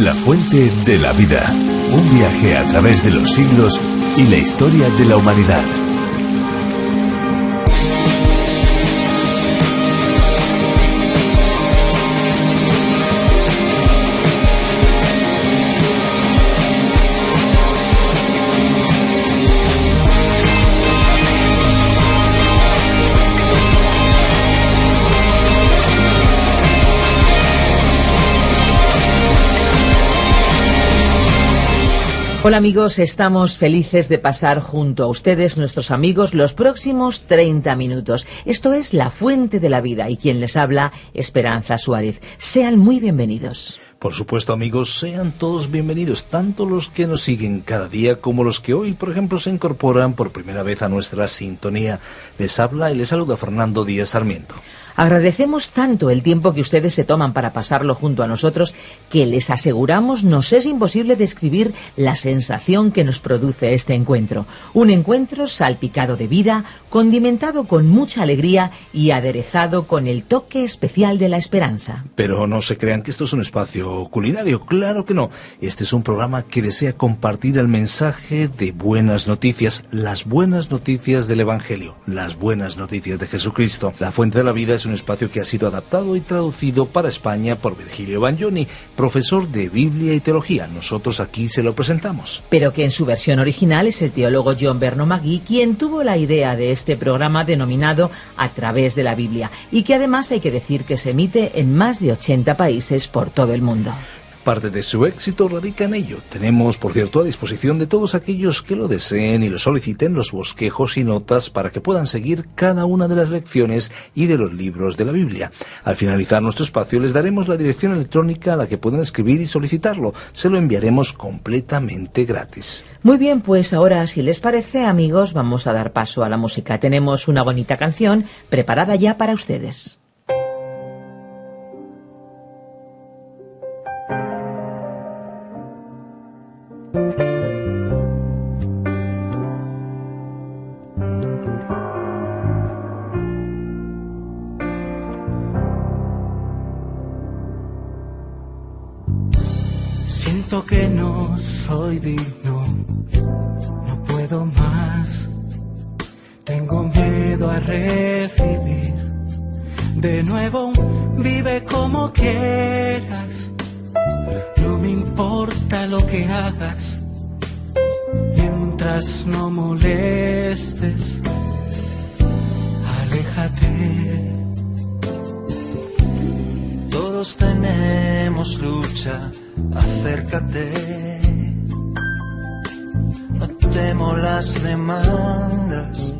La fuente de la vida. Un viaje a través de los siglos y la historia de la humanidad. Hola amigos, estamos felices de pasar junto a ustedes, nuestros amigos, los próximos 30 minutos. Esto es La Fuente de la Vida y quien les habla, Esperanza Suárez. Sean muy bienvenidos. Por supuesto, amigos, sean todos bienvenidos, tanto los que nos siguen cada día como los que hoy, por ejemplo, se incorporan por primera vez a nuestra sintonía. Les habla y les saluda Fernando Díaz Sarmiento. Agradecemos tanto el tiempo que ustedes se toman para pasarlo junto a nosotros que les aseguramos nos es imposible describir la sensación que nos produce este encuentro. Un encuentro salpicado de vida, condimentado con mucha alegría y aderezado con el toque especial de la esperanza. Pero no se crean que esto es un espacio culinario, claro que no. Este es un programa que desea compartir el mensaje de buenas noticias, las buenas noticias del Evangelio, las buenas noticias de Jesucristo. La Fuente de la Vida es un espacio que ha sido adaptado y traducido para España por Virgilio Bagnoni, profesor de Biblia y Teología. Nosotros aquí se lo presentamos. Pero que en su versión original es el teólogo John Vernon McGee quien tuvo la idea de este programa denominado A Través de la Biblia y que además hay que decir que se emite en más de 80 países por todo el mundo. Parte de su éxito radica en ello. Tenemos, por cierto, a disposición de todos aquellos que lo deseen y lo soliciten los bosquejos y notas para que puedan seguir cada una de las lecciones y de los libros de la Biblia. Al finalizar nuestro espacio les daremos la dirección electrónica a la que pueden escribir y solicitarlo. Se lo enviaremos completamente gratis. Muy bien, pues ahora, si les parece, amigos, vamos a dar paso a la música. Tenemos una bonita canción preparada ya para ustedes. Siento que no soy digno, no puedo más, tengo miedo a recibir. De nuevo, vive como quieras, no me importa lo que hagas, mientras no molestes, aléjate. Todos tenemos lucha, acércate. No temo las demandas.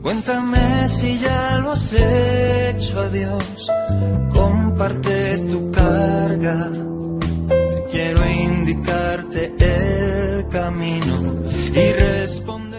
Cuéntame si ya lo has hecho a Dios. Comparte tu carga. Quiero indicarte el camino y responder.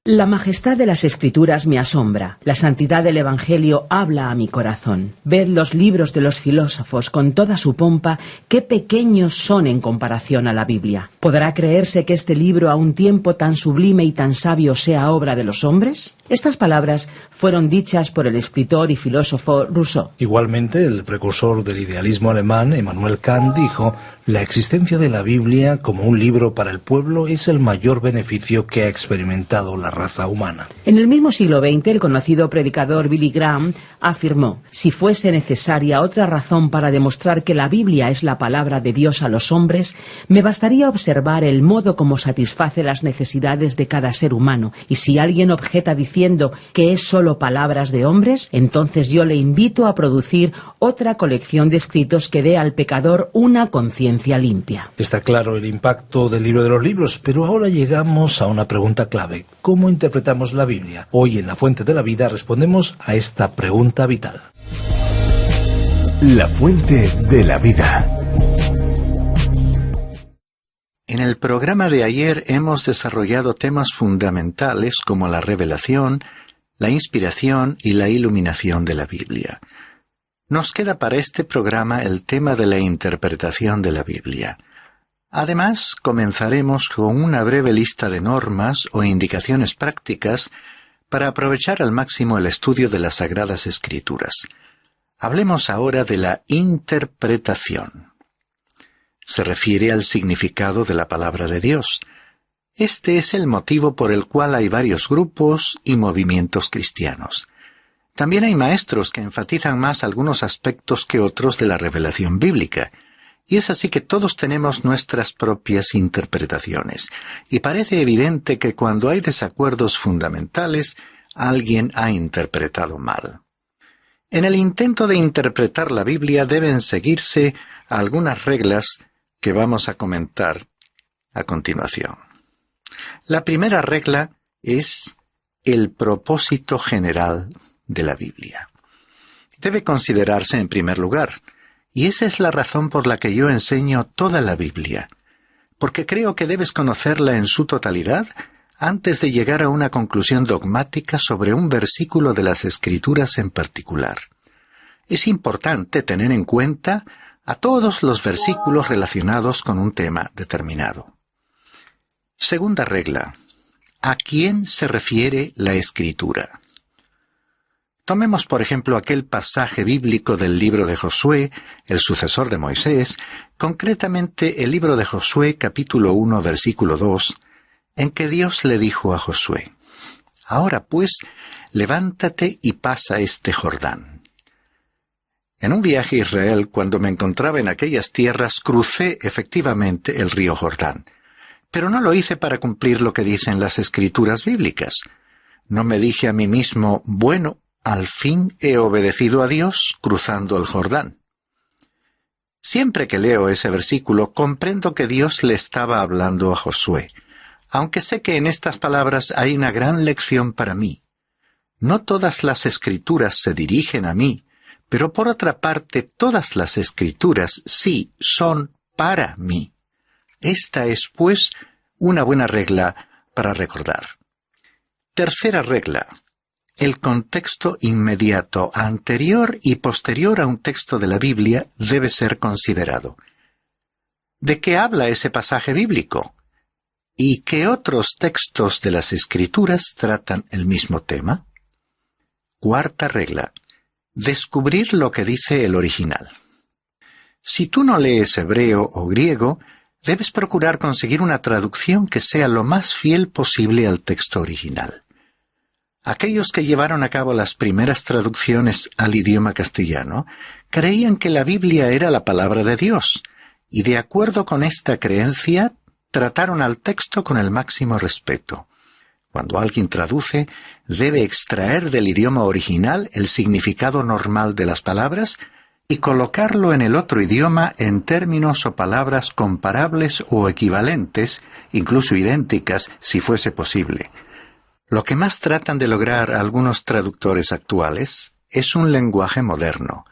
La majestad de las Escrituras me asombra. La santidad del Evangelio habla a mi corazón. Ved los libros de los filósofos con toda su pompa, qué pequeños son en comparación a la Biblia. ¿Podrá creerse que este libro a un tiempo tan sublime y tan sabio sea obra de los hombres? Estas palabras fueron dichas por el escritor y filósofo Rousseau. Igualmente, el precursor del idealismo alemán, Immanuel Kant, dijo: la existencia de la Biblia como un libro para el pueblo es el mayor beneficio que ha experimentado la raza humana. En el mismo siglo XX, el conocido predicador Billy Graham afirmó: si fuese necesaria otra razón para demostrar que la Biblia es la palabra de Dios a los hombres, me bastaría observar el modo como satisface las necesidades de cada ser humano, y si alguien objeta diciendo que es solo palabras de hombres, entonces yo le invito a producir otra colección de escritos que dé al pecador una conciencia limpia. Está claro el impacto del libro de los libros, pero ahora llegamos a una pregunta clave: ¿cómo interpretamos la Biblia? Hoy en La Fuente de la Vida respondemos a esta pregunta vital. La Fuente de la Vida. En el programa de ayer hemos desarrollado temas fundamentales como la revelación, la inspiración y la iluminación de la Biblia. Nos queda para este programa el tema de la interpretación de la Biblia. Además, comenzaremos con una breve lista de normas o indicaciones prácticas para aprovechar al máximo el estudio de las Sagradas Escrituras. Hablemos ahora de la interpretación. se refiere al significado de la palabra de Dios. Este es el motivo por el cual hay varios grupos y movimientos cristianos. También hay maestros que enfatizan más algunos aspectos que otros de la revelación bíblica, y es así que todos tenemos nuestras propias interpretaciones, y parece evidente que cuando hay desacuerdos fundamentales, alguien ha interpretado mal. En el intento de interpretar la Biblia deben seguirse algunas reglas que vamos a comentar a continuación. La primera regla es el propósito general de la Biblia. Debe considerarse en primer lugar, y esa es la razón por la que yo enseño toda la Biblia, porque creo que debes conocerla en su totalidad antes de llegar a una conclusión dogmática sobre un versículo de las Escrituras en particular. Es importante tener en cuenta a todos los versículos relacionados con un tema determinado. Segunda regla. ¿A quién se refiere la Escritura? Tomemos, por ejemplo, aquel pasaje bíblico del libro de Josué, el sucesor de Moisés, concretamente el libro de Josué, capítulo 1, versículo 2, en que Dios le dijo a Josué: «Ahora pues, levántate y pasa este Jordán». En un viaje a Israel, cuando me encontraba en aquellas tierras, crucé efectivamente el río Jordán. Pero no lo hice para cumplir lo que dicen las Escrituras bíblicas. No me dije a mí mismo: «Bueno, al fin he obedecido a Dios cruzando el Jordán». Siempre que leo ese versículo, comprendo que Dios le estaba hablando a Josué, aunque sé que en estas palabras hay una gran lección para mí. No todas las Escrituras se dirigen a mí, pero por otra parte todas las Escrituras sí son para mí. Esta es, pues, una buena regla para recordar. Tercera regla. El contexto inmediato, anterior y posterior a un texto de la Biblia debe ser considerado. ¿De qué habla ese pasaje bíblico? ¿Y qué otros textos de las Escrituras tratan el mismo tema? Cuarta regla. Descubrir lo que dice el original. Si tú no lees hebreo o griego, debes procurar conseguir una traducción que sea lo más fiel posible al texto original. Aquellos que llevaron a cabo las primeras traducciones al idioma castellano creían que la Biblia era la palabra de Dios, y de acuerdo con esta creencia, trataron al texto con el máximo respeto. Cuando alguien traduce, debe extraer del idioma original el significado normal de las palabras y colocarlo en el otro idioma en términos o palabras comparables o equivalentes, incluso idénticas, si fuese posible. Lo que más tratan de lograr algunos traductores actuales es un lenguaje moderno,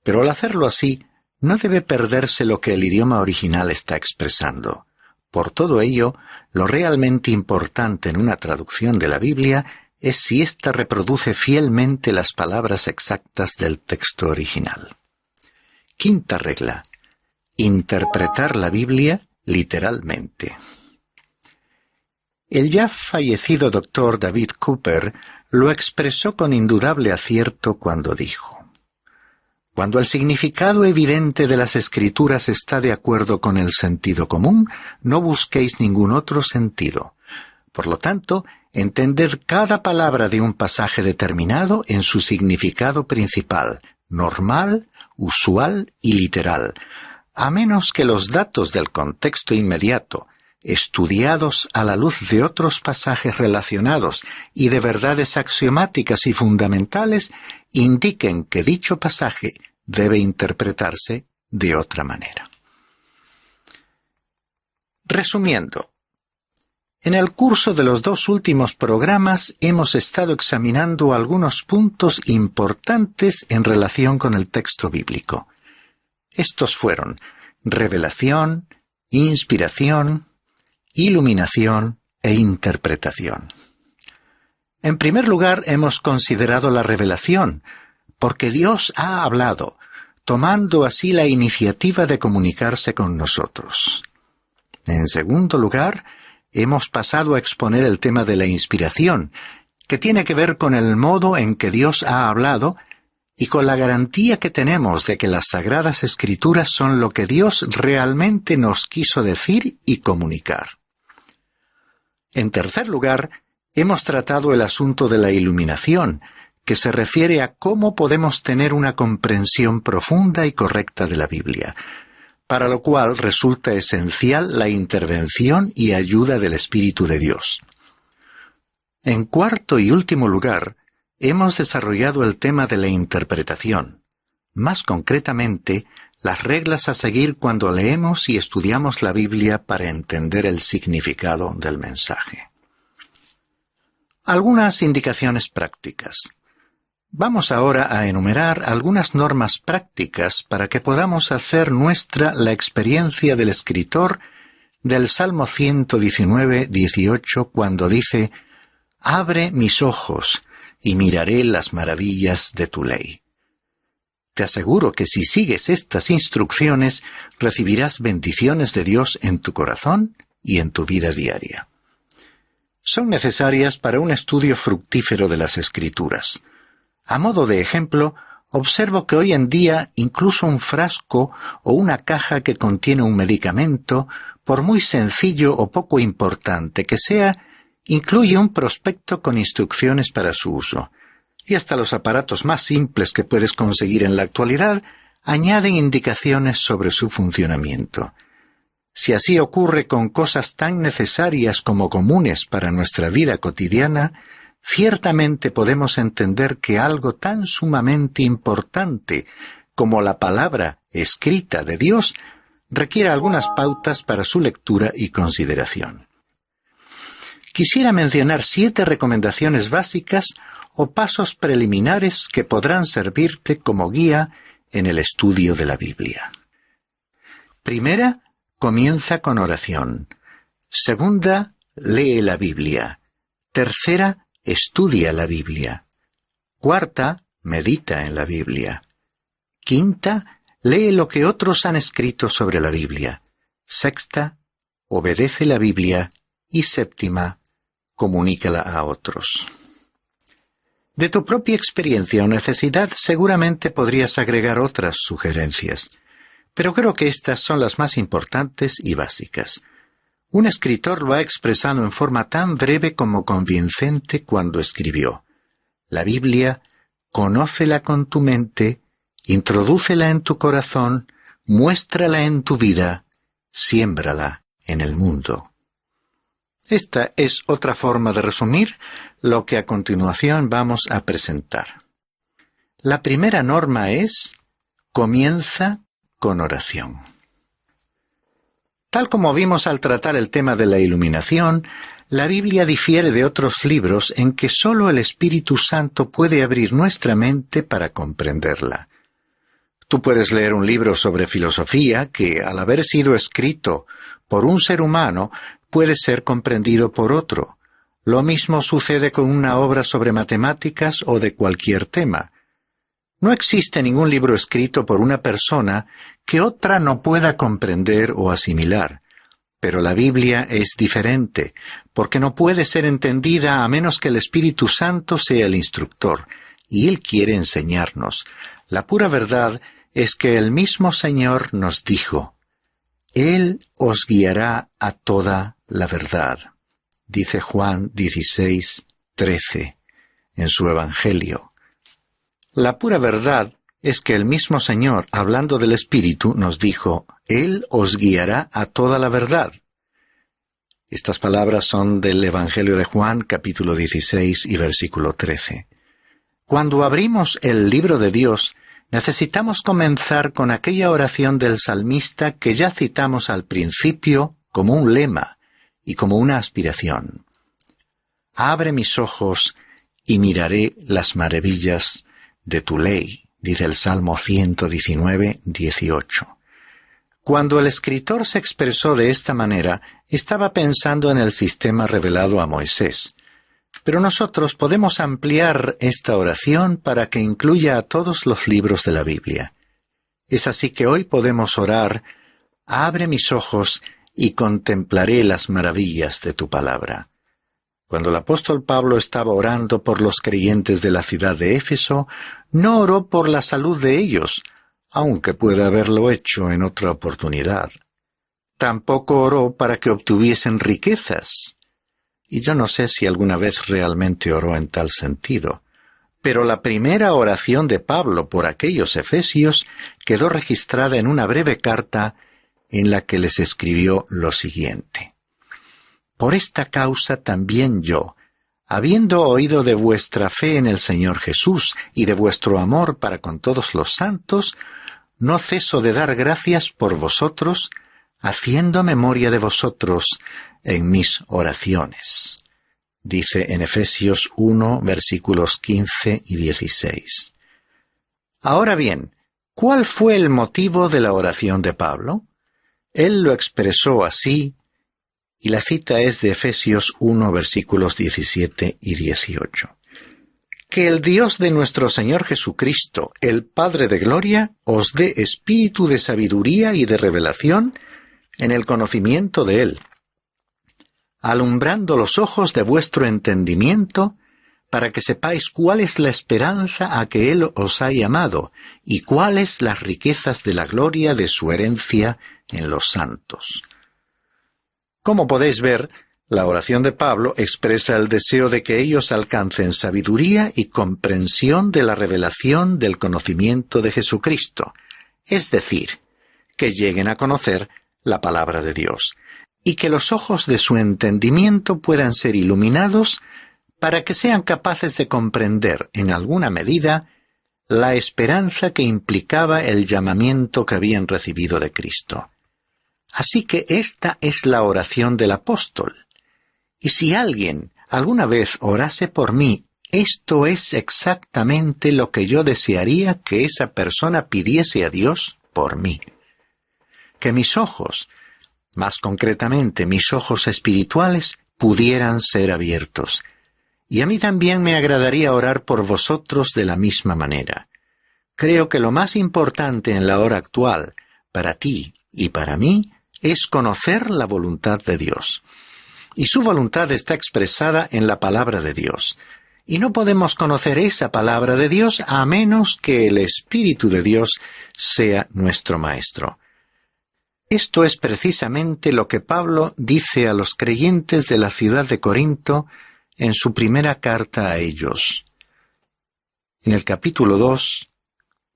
pero al hacerlo así, no debe perderse lo que el idioma original está expresando. Por todo ello, lo realmente importante en una traducción de la Biblia es si ésta reproduce fielmente las palabras exactas del texto original. Quinta regla. Interpretar la Biblia literalmente. El ya fallecido Dr. David Cooper lo expresó con indudable acierto cuando dijo: «Cuando el significado evidente de las Escrituras está de acuerdo con el sentido común, no busquéis ningún otro sentido. Por lo tanto, entended cada palabra de un pasaje determinado en su significado principal, normal, usual y literal, a menos que los datos del contexto inmediato, estudiados a la luz de otros pasajes relacionados y de verdades axiomáticas y fundamentales, indiquen que dicho pasaje debe interpretarse de otra manera». Resumiendo, en el curso de los 2 últimos programas hemos estado examinando algunos puntos importantes en relación con el texto bíblico. Estos fueron revelación, inspiración, iluminación e interpretación. En primer lugar, hemos considerado la revelación, porque Dios ha hablado, tomando así la iniciativa de comunicarse con nosotros. En segundo lugar, hemos pasado a exponer el tema de la inspiración, que tiene que ver con el modo en que Dios ha hablado y con la garantía que tenemos de que las Sagradas Escrituras son lo que Dios realmente nos quiso decir y comunicar. En tercer lugar, hemos tratado el asunto de la iluminación, que se refiere a cómo podemos tener una comprensión profunda y correcta de la Biblia, para lo cual resulta esencial la intervención y ayuda del Espíritu de Dios. En cuarto y último lugar, hemos desarrollado el tema de la interpretación, más concretamente, las reglas a seguir cuando leemos y estudiamos la Biblia para entender el significado del mensaje. Algunas indicaciones prácticas. Vamos ahora a enumerar algunas normas prácticas para que podamos hacer nuestra la experiencia del escritor del Salmo 119, 18, cuando dice: «Abre mis ojos y miraré las maravillas de tu ley». Te aseguro que si sigues estas instrucciones, recibirás bendiciones de Dios en tu corazón y en tu vida diaria. Son necesarias para un estudio fructífero de las Escrituras. A modo de ejemplo, observo que hoy en día incluso un frasco o una caja que contiene un medicamento, por muy sencillo o poco importante que sea, incluye un prospecto con instrucciones para su uso. Y hasta los aparatos más simples que puedes conseguir en la actualidad añaden indicaciones sobre su funcionamiento. Si así ocurre con cosas tan necesarias como comunes para nuestra vida cotidiana, ciertamente podemos entender que algo tan sumamente importante como la palabra escrita de Dios requiere algunas pautas para su lectura y consideración. Quisiera mencionar 7 recomendaciones básicas o pasos preliminares que podrán servirte como guía en el estudio de la Biblia. Primera, comienza con oración. Segunda, lee la Biblia. Tercera, estudia la Biblia. Cuarta, medita en la Biblia. Quinta, lee lo que otros han escrito sobre la Biblia. Sexta, obedece la Biblia. Y séptima, comunícala a otros. De tu propia experiencia o necesidad seguramente podrías agregar otras sugerencias, pero creo que estas son las más importantes y básicas. Un escritor lo ha expresado en forma tan breve como convincente cuando escribió: «La Biblia, conócela con tu mente, introdúcela en tu corazón, muéstrala en tu vida, siémbrala en el mundo». Esta es otra forma de resumir lo que a continuación vamos a presentar. La primera norma es: comienza con oración. Tal como vimos al tratar el tema de la iluminación, la Biblia difiere de otros libros en que sólo el Espíritu Santo puede abrir nuestra mente para comprenderla. Tú puedes leer un libro sobre filosofía que, al haber sido escrito por un ser humano, puede ser comprendido por otro. Lo mismo sucede con una obra sobre matemáticas o de cualquier tema. No existe ningún libro escrito por una persona que otra no pueda comprender o asimilar. Pero la Biblia es diferente, porque no puede ser entendida a menos que el Espíritu Santo sea el instructor, y Él quiere enseñarnos. La pura verdad es que el mismo Señor nos dijo: «Él os guiará a toda la verdad», dice Juan 16:13 en su Evangelio. La pura verdad es que el mismo Señor, hablando del Espíritu, nos dijo: «Él os guiará a toda la verdad». Estas palabras son del Evangelio de Juan, capítulo 16 y versículo 13. Cuando abrimos el libro de Dios, necesitamos comenzar con aquella oración del salmista que ya citamos al principio como un lema y como una aspiración. «Abre mis ojos y miraré las maravillas de tu ley», dice el Salmo 119, 18. Cuando el escritor se expresó de esta manera, estaba pensando en el sistema revelado a Moisés. Pero nosotros podemos ampliar esta oración para que incluya a todos los libros de la Biblia. Es así que hoy podemos orar: «Abre mis ojos y contemplaré las maravillas de tu palabra». Cuando el apóstol Pablo estaba orando por los creyentes de la ciudad de Éfeso, No oró por la salud de ellos, aunque puede haberlo hecho en otra oportunidad. Tampoco oró para que obtuviesen riquezas. Y yo no sé si alguna vez realmente oró en tal sentido. Pero la primera oración de Pablo por aquellos efesios quedó registrada en una breve carta en la que les escribió lo siguiente: Por esta causa también yo, habiendo oído de vuestra fe en el Señor Jesús y de vuestro amor para con todos los santos, no ceso de dar gracias por vosotros, haciendo memoria de vosotros en mis oraciones. Dice en Efesios 1, versículos 15 y 16. Ahora bien, ¿cuál fue el motivo de la oración de Pablo? Él lo expresó así, y la cita es de Efesios 1, versículos 17 y 18. Que el Dios de nuestro Señor Jesucristo, el Padre de gloria, os dé espíritu de sabiduría y de revelación en el conocimiento de Él, alumbrando los ojos de vuestro entendimiento, para que sepáis cuál es la esperanza a que Él os ha llamado, y cuáles las riquezas de la gloria de su herencia en los santos. Como podéis ver, la oración de Pablo expresa el deseo de que ellos alcancen sabiduría y comprensión de la revelación del conocimiento de Jesucristo, es decir, que lleguen a conocer la palabra de Dios, y que los ojos de su entendimiento puedan ser iluminados para que sean capaces de comprender, en alguna medida, la esperanza que implicaba el llamamiento que habían recibido de Cristo. Así que esta es la oración del apóstol. Y si alguien alguna vez orase por mí, esto es exactamente lo que yo desearía que esa persona pidiese a Dios por mí. Que mis ojos, más concretamente mis ojos espirituales, pudieran ser abiertos. Y a mí también me agradaría orar por vosotros de la misma manera. Creo que lo más importante en la hora actual, para ti y para mí, es conocer la voluntad de Dios. Y su voluntad está expresada en la palabra de Dios. Y no podemos conocer esa palabra de Dios a menos que el Espíritu de Dios sea nuestro Maestro. Esto es precisamente lo que Pablo dice a los creyentes de la ciudad de Corinto en su primera carta a ellos. En el capítulo 2,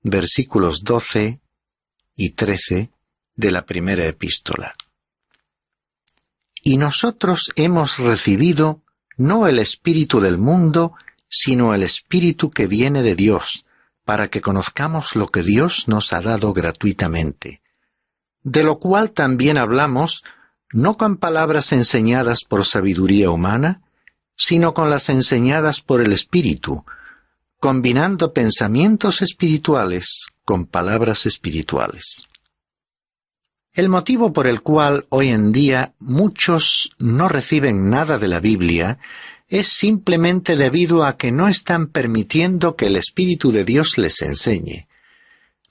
versículos 12 y 13 de la primera epístola. Y nosotros hemos recibido no el espíritu del mundo, sino el Espíritu que viene de Dios, para que conozcamos lo que Dios nos ha dado gratuitamente. De lo cual también hablamos, no con palabras enseñadas por sabiduría humana, sino con las enseñadas por el Espíritu, combinando pensamientos espirituales con palabras espirituales. El motivo por el cual hoy en día muchos no reciben nada de la Biblia es simplemente debido a que no están permitiendo que el Espíritu de Dios les enseñe.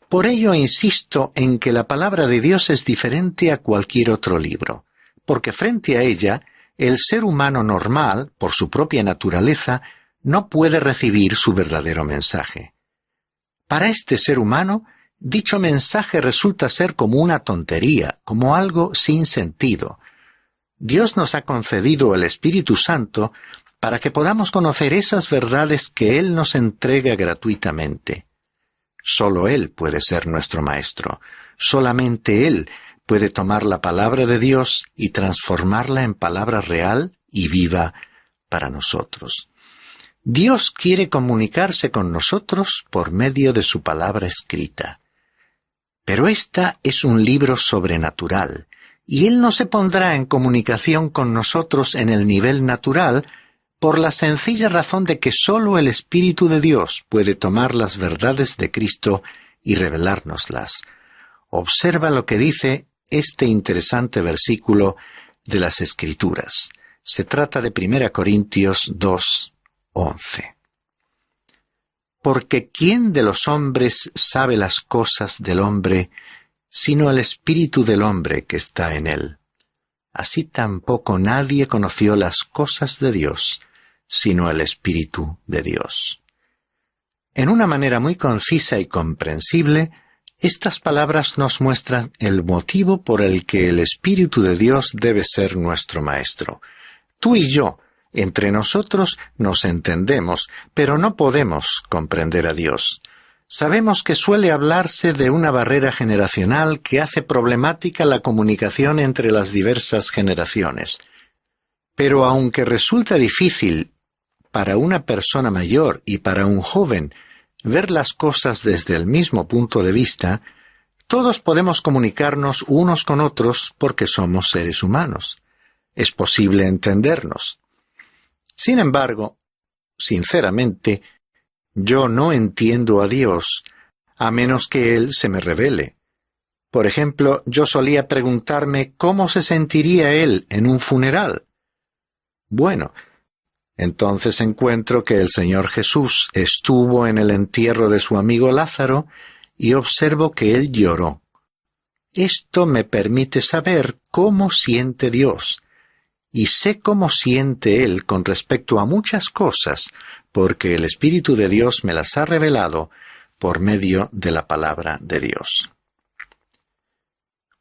Por ello insisto en que la palabra de Dios es diferente a cualquier otro libro, porque frente a ella, el ser humano normal, por su propia naturaleza, no puede recibir su verdadero mensaje. Para este ser humano, dicho mensaje resulta ser como una tontería, como algo sin sentido. Dios nos ha concedido el Espíritu Santo para que podamos conocer esas verdades que Él nos entrega gratuitamente. Solo Él puede ser nuestro Maestro. Solamente Él puede tomar la palabra de Dios y transformarla en palabra real y viva para nosotros. Dios quiere comunicarse con nosotros por medio de su palabra escrita. Pero esta es un libro sobrenatural, y Él no se pondrá en comunicación con nosotros en el nivel natural por la sencilla razón de que sólo el Espíritu de Dios puede tomar las verdades de Cristo y revelárnoslas. Observa lo que dice este interesante versículo de las Escrituras. Se trata de 1 Corintios 2:11. Porque ¿quién de los hombres sabe las cosas del hombre, sino el espíritu del hombre que está en él? Así tampoco nadie conoció las cosas de Dios, sino el Espíritu de Dios. En una manera muy concisa y comprensible, estas palabras nos muestran el motivo por el que el Espíritu de Dios debe ser nuestro Maestro. Tú y yo, entre nosotros, nos entendemos, pero no podemos comprender a Dios. Sabemos que suele hablarse de una barrera generacional que hace problemática la comunicación entre las diversas generaciones. Pero aunque resulta difícil para una persona mayor y para un joven ver las cosas desde el mismo punto de vista, todos podemos comunicarnos unos con otros porque somos seres humanos. Es posible entendernos. Sin embargo, sinceramente, yo no entiendo a Dios, a menos que Él se me revele. Por ejemplo, yo solía preguntarme cómo se sentiría Él en un funeral. Bueno, entonces encuentro que el Señor Jesús estuvo en el entierro de su amigo Lázaro y observo que Él lloró. Esto me permite saber cómo siente Dios, y sé cómo siente Él con respecto a muchas cosas, porque el Espíritu de Dios me las ha revelado por medio de la palabra de Dios.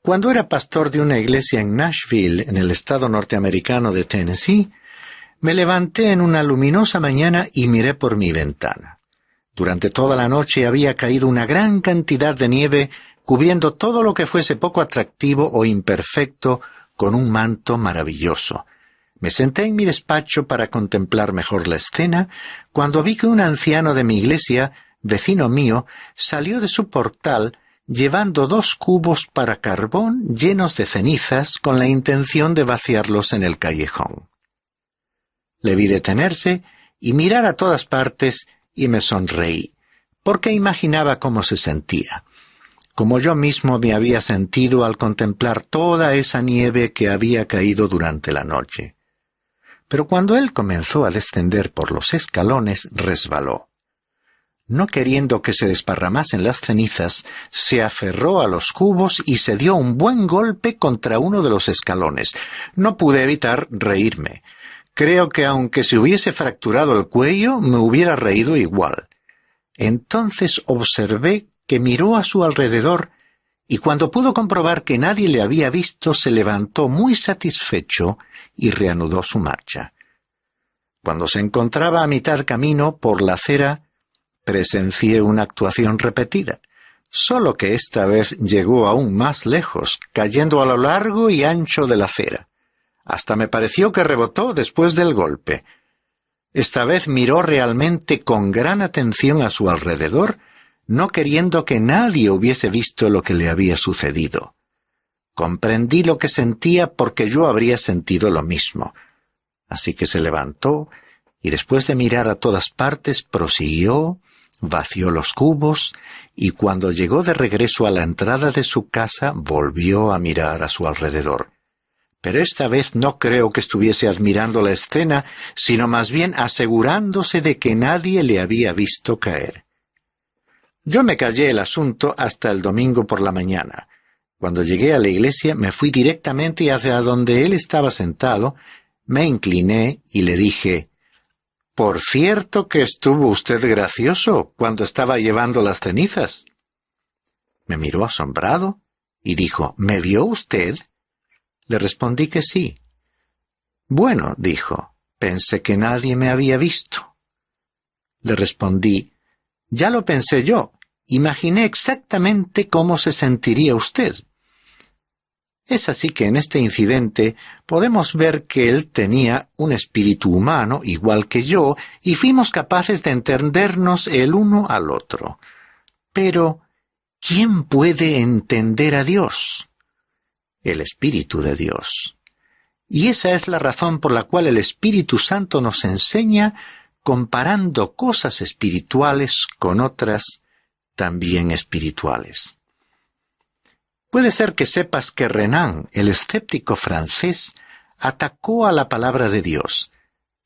Cuando era pastor de una iglesia en Nashville, en el estado norteamericano de Tennessee, me levanté en una luminosa mañana y miré por mi ventana. Durante toda la noche había caído una gran cantidad de nieve, cubriendo todo lo que fuese poco atractivo o imperfecto con un manto maravilloso. Me senté en mi despacho para contemplar mejor la escena, cuando vi que un anciano de mi iglesia, vecino mío, salió de su portal llevando 2 cubos para carbón llenos de cenizas con la intención de vaciarlos en el callejón. Le vi detenerse y mirar a todas partes y me sonreí, porque imaginaba cómo se sentía, como yo mismo me había sentido al contemplar toda esa nieve que había caído durante la noche. Pero cuando él comenzó a descender por los escalones, resbaló. No queriendo que se desparramasen las cenizas, se aferró a los cubos y se dio un buen golpe contra uno de los escalones. No pude evitar reírme. Creo que aunque se hubiese fracturado el cuello, me hubiera reído igual. Entonces observé que miró a su alrededor y cuando pudo comprobar que nadie le había visto, se levantó muy satisfecho y reanudó su marcha. Cuando se encontraba a mitad camino por la acera, presencié una actuación repetida, solo que esta vez llegó aún más lejos, cayendo a lo largo y ancho de la acera. Hasta me pareció que rebotó después del golpe. Esta vez miró realmente con gran atención a su alrededor, no queriendo que nadie hubiese visto lo que le había sucedido. Comprendí lo que sentía porque yo habría sentido lo mismo. Así que se levantó y después de mirar a todas partes prosiguió, vació los cubos y cuando llegó de regreso a la entrada de su casa volvió a mirar a su alrededor. Pero esta vez no creo que estuviese admirando la escena, sino más bien asegurándose de que nadie le había visto caer. Yo me callé el asunto hasta el domingo por la mañana. Cuando llegué a la iglesia me fui directamente hacia donde él estaba sentado, me incliné y le dije: «Por cierto que estuvo usted gracioso cuando estaba llevando las cenizas». Me miró asombrado y dijo: «¿Me vio usted?» Le respondí que sí. «Bueno», dijo, «pensé que nadie me había visto». Le respondí: «Ya lo pensé yo. Imaginé exactamente cómo se sentiría usted». Es así que en este incidente podemos ver que él tenía un espíritu humano igual que yo y fuimos capaces de entendernos el uno al otro. Pero, ¿quién puede entender a Dios? El Espíritu de Dios. Y esa es la razón por la cual el Espíritu Santo nos enseña comparando cosas espirituales con otras también espirituales. Puede ser que sepas que Renan, el escéptico francés, atacó a la palabra de Dios.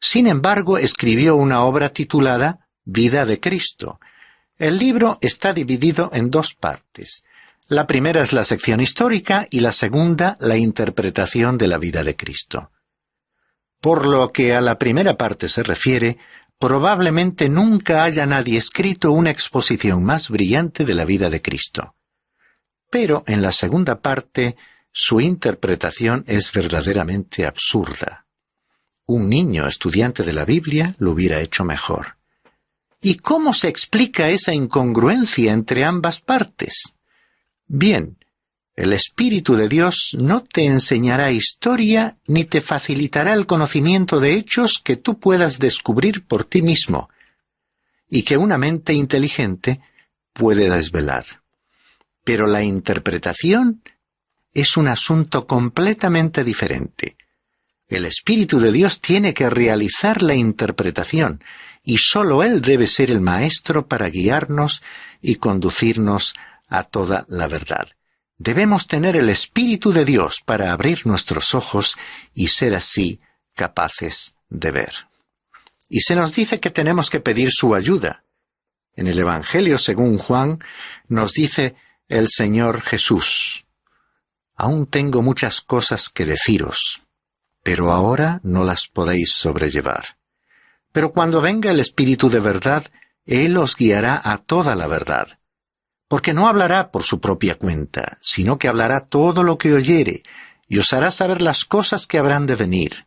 Sin embargo, escribió una obra titulada Vida de Cristo. El libro está dividido en 2 partes. La primera es la sección histórica y la segunda la interpretación de la vida de Cristo. Por lo que a la primera parte se refiere, probablemente nunca haya nadie escrito una exposición más brillante de la vida de Cristo. Pero en la segunda parte, su interpretación es verdaderamente absurda. Un niño estudiante de la Biblia lo hubiera hecho mejor. ¿Y cómo se explica esa incongruencia entre ambas partes? Bien, el Espíritu de Dios no te enseñará historia ni te facilitará el conocimiento de hechos que tú puedas descubrir por ti mismo y que una mente inteligente puede desvelar. Pero la interpretación es un asunto completamente diferente. El Espíritu de Dios tiene que realizar la interpretación y sólo Él debe ser el maestro para guiarnos y conducirnos a toda la verdad. Debemos tener el Espíritu de Dios para abrir nuestros ojos y ser así capaces de ver. Y se nos dice que tenemos que pedir su ayuda. En el Evangelio según Juan nos dice el Señor Jesús: «Aún tengo muchas cosas que deciros, pero ahora no las podéis sobrellevar. Pero cuando venga el Espíritu de verdad, Él os guiará a toda la verdad. Porque no hablará por su propia cuenta, sino que hablará todo lo que oyere, y os hará saber las cosas que habrán de venir.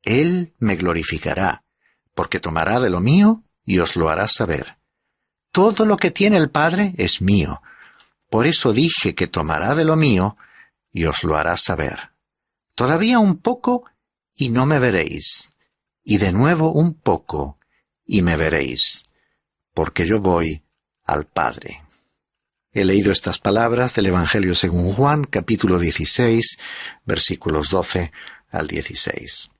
Él me glorificará, porque tomará de lo mío y os lo hará saber. Todo lo que tiene el Padre es mío. Por eso dije que tomará de lo mío y os lo hará saber. Todavía un poco y no me veréis, y de nuevo un poco y me veréis, porque yo voy al Padre». He leído estas palabras del Evangelio según Juan, capítulo 16, versículos 12 al 16.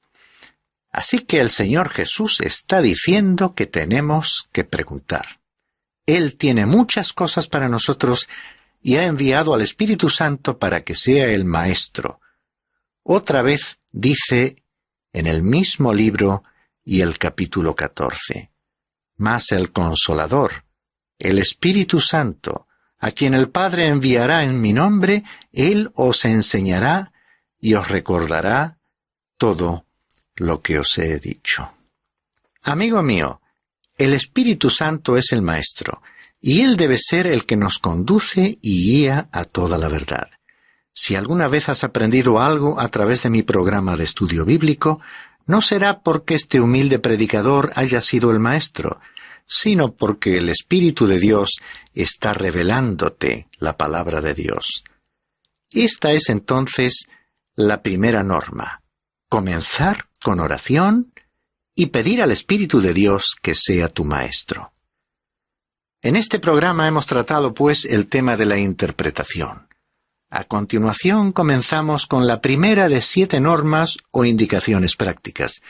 Así que el Señor Jesús está diciendo que tenemos que preguntar. Él tiene muchas cosas para nosotros y ha enviado al Espíritu Santo para que sea el Maestro. Otra vez dice en el mismo libro y el capítulo 14. Mas el Consolador, el Espíritu Santo, a quien el Padre enviará en mi nombre, Él os enseñará y os recordará todo lo que os he dicho. Amigo mío, el Espíritu Santo es el Maestro, y Él debe ser el que nos conduce y guía a toda la verdad. Si alguna vez has aprendido algo a través de mi programa de estudio bíblico, no será porque este humilde predicador haya sido el Maestro, sino porque el Espíritu de Dios está revelándote la palabra de Dios. Esta es entonces la primera norma: comenzar con oración y pedir al Espíritu de Dios que sea tu maestro. En este programa hemos tratado, pues, el tema de la interpretación. A continuación comenzamos con la primera de 7 normas o indicaciones prácticas.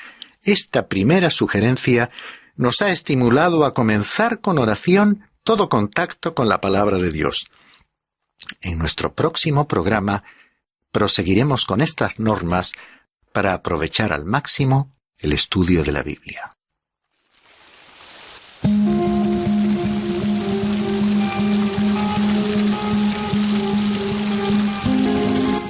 Esta primera sugerencia nos ha estimulado a comenzar con oración todo contacto con la palabra de Dios. En nuestro próximo programa proseguiremos con estas normas para aprovechar al máximo el estudio de la Biblia.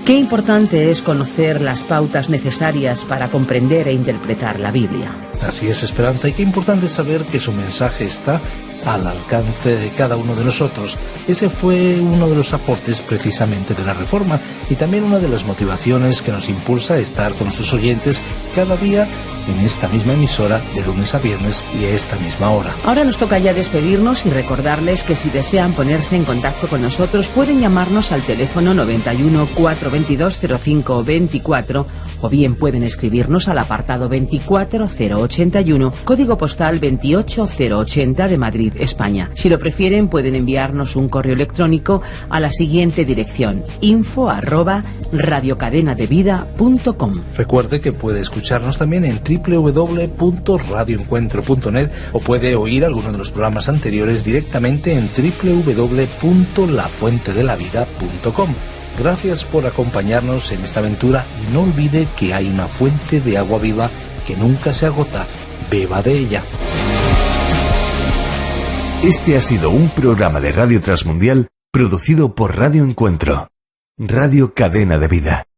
Qué importante es conocer las pautas necesarias para comprender e interpretar la Biblia. Así es, Esperanza, y qué importante saber que su mensaje está al alcance de cada uno de nosotros. Ese fue uno de los aportes precisamente de la Reforma y también una de las motivaciones que nos impulsa a estar con nuestros oyentes cada día en esta misma emisora de lunes a viernes y a esta misma hora. Ahora nos toca ya despedirnos y recordarles que si desean ponerse en contacto con nosotros pueden llamarnos al teléfono 91 422 0524 o bien pueden escribirnos al apartado 24081, código postal 28080 de Madrid, España. Si lo prefieren pueden enviarnos un correo electrónico a la siguiente dirección: info@radiocadenadevida.com. Recuerde que puede escucharnos también en www.radioencuentro.net o puede oír alguno de los programas anteriores directamente en www.lafuentedelavida.com. Gracias por acompañarnos en esta aventura y no olvide que hay una fuente de agua viva que nunca se agota. Beba de ella. Este ha sido un programa de Radio Transmundial producido por Radio Encuentro, Radio Cadena de Vida.